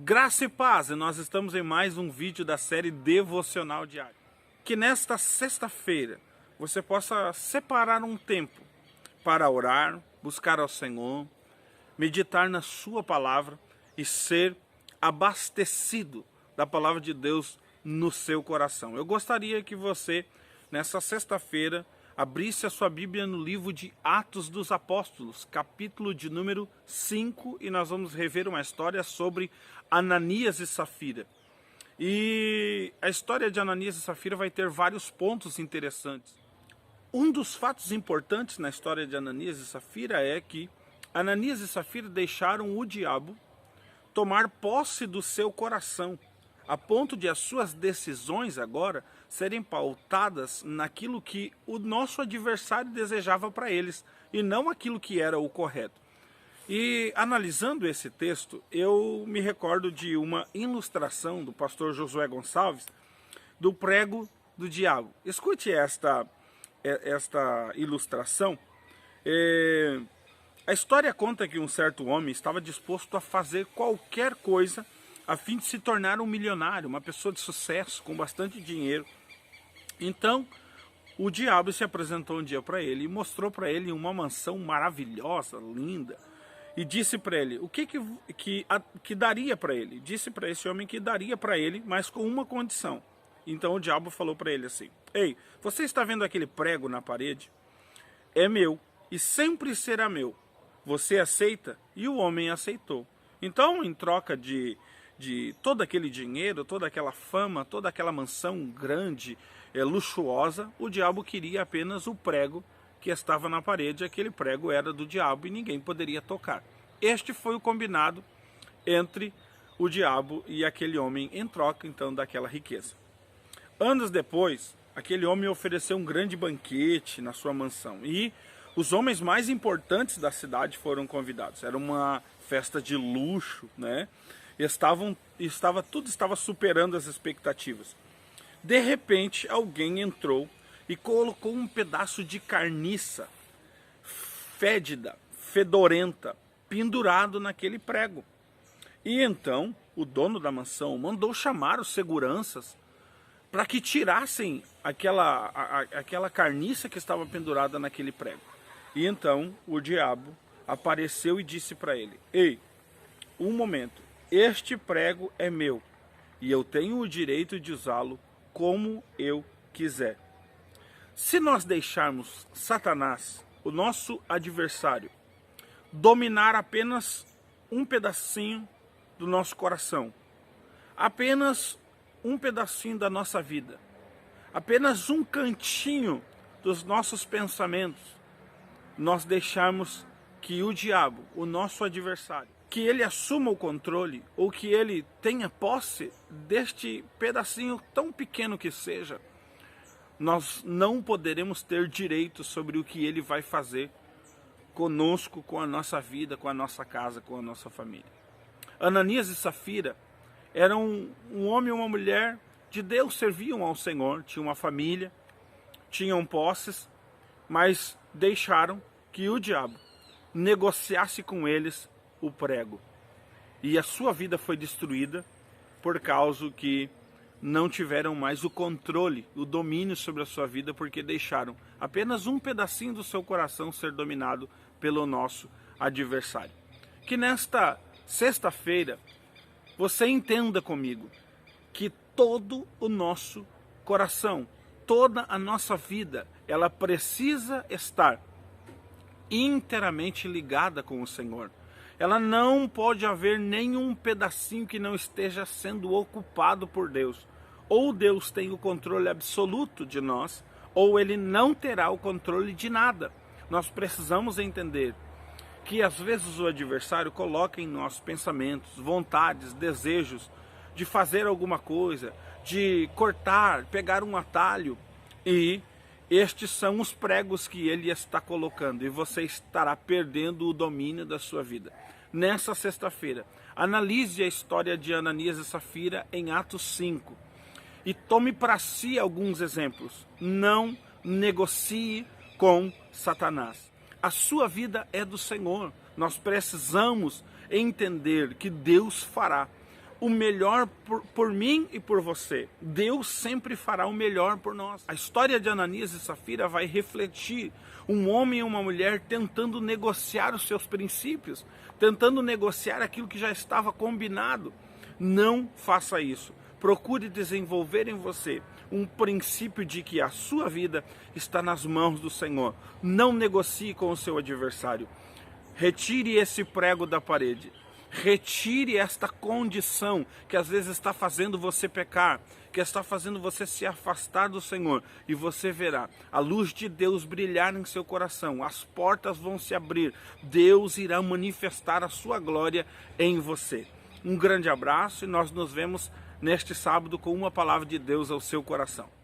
Graça e paz, e nós estamos em mais um vídeo da série Devocional Diário. Que nesta sexta-feira você possa separar um tempo para orar, buscar ao Senhor, meditar na sua palavra e ser abastecido da palavra de Deus no seu coração. Eu gostaria que você, nessa sexta-feira, abrisse a sua Bíblia no livro de Atos dos Apóstolos, capítulo de número 5, e nós vamos rever uma história sobre Ananias e Safira. E a história de Ananias e Safira vai ter vários pontos interessantes. Um dos fatos importantes na história de Ananias e Safira é que Ananias e Safira deixaram o diabo tomar posse do seu coração, a ponto de as suas decisões agora serem pautadas naquilo que o nosso adversário desejava para eles, e não aquilo que era o correto. E analisando esse texto, eu me recordo de uma ilustração do pastor Josué Gonçalves, do prego do diabo. Escute esta ilustração. A história conta que um certo homem estava disposto a fazer qualquer coisa a fim de se tornar um milionário, uma pessoa de sucesso, com bastante dinheiro. Então, o diabo se apresentou um dia para ele e mostrou para ele uma mansão maravilhosa, linda, e disse para ele o que daria para ele. Disse para esse homem que daria para ele, mas com uma condição. Então o diabo falou para ele assim: ei, você está vendo aquele prego na parede? É meu e sempre será meu. Você aceita? E o homem aceitou. Então, em troca de todo aquele dinheiro, toda aquela fama, toda aquela mansão grande, luxuosa, o diabo queria apenas o prego que estava na parede. Aquele prego era do diabo e ninguém poderia tocar. Este foi o combinado entre o diabo e aquele homem em troca, então, daquela riqueza. Anos depois, aquele homem ofereceu um grande banquete na sua mansão e os homens mais importantes da cidade foram convidados. Era uma festa de luxo, né? Tudo estava superando as expectativas. De repente, alguém entrou e colocou um pedaço de carniça fédida, fedorenta, pendurado naquele prego. E então, o dono da mansão mandou chamar os seguranças para que tirassem aquela carniça que estava pendurada naquele prego. E então, o diabo apareceu e disse para ele: ei, um momento, este prego é meu e eu tenho o direito de usá-lo como eu quiser. Se nós deixarmos Satanás, o nosso adversário, dominar apenas um pedacinho do nosso coração, apenas um pedacinho da nossa vida, apenas um cantinho dos nossos pensamentos, nós deixarmos que o diabo, o nosso adversário, que ele assuma o controle ou que ele tenha posse deste pedacinho tão pequeno que seja, nós não poderemos ter direito sobre o que ele vai fazer conosco, com a nossa vida, com a nossa casa, com a nossa família. Ananias e Safira eram um homem e uma mulher de Deus, serviam ao Senhor, tinham uma família, tinham posses, mas deixaram que o diabo negociasse com eles o prego. E a sua vida foi destruída por causa que não tiveram mais o controle, o domínio sobre a sua vida, porque deixaram apenas um pedacinho do seu coração ser dominado pelo nosso adversário. Que nesta sexta-feira você entenda comigo que todo o nosso coração, toda a nossa vida, ela precisa estar inteiramente ligada com o Senhor. Ela não pode haver nenhum pedacinho que não esteja sendo ocupado por Deus. Ou Deus tem o controle absoluto de nós, ou Ele não terá o controle de nada. Nós precisamos entender que às vezes o adversário coloca em nossos pensamentos, vontades, desejos de fazer alguma coisa, de cortar, pegar um atalho, e estes são os pregos que ele está colocando, e você estará perdendo o domínio da sua vida. Nessa sexta-feira, analise a história de Ananias e Safira em Atos 5 e tome para si alguns exemplos. Não negocie com Satanás. A sua vida é do Senhor. Nós precisamos entender que Deus fará. o melhor por mim e por você. Deus sempre fará o melhor por nós. A história de Ananias e Safira vai refletir um homem e uma mulher tentando negociar os seus princípios, tentando negociar aquilo que já estava combinado. Não faça isso. Procure desenvolver em você um princípio de que a sua vida está nas mãos do Senhor. Não negocie com o seu adversário. Retire esse prego da parede. Retire esta condição que às vezes está fazendo você pecar, que está fazendo você se afastar do Senhor, e você verá a luz de Deus brilhar em seu coração, as portas vão se abrir, Deus irá manifestar a sua glória em você. Um grande abraço e nós nos vemos neste sábado com uma palavra de Deus ao seu coração.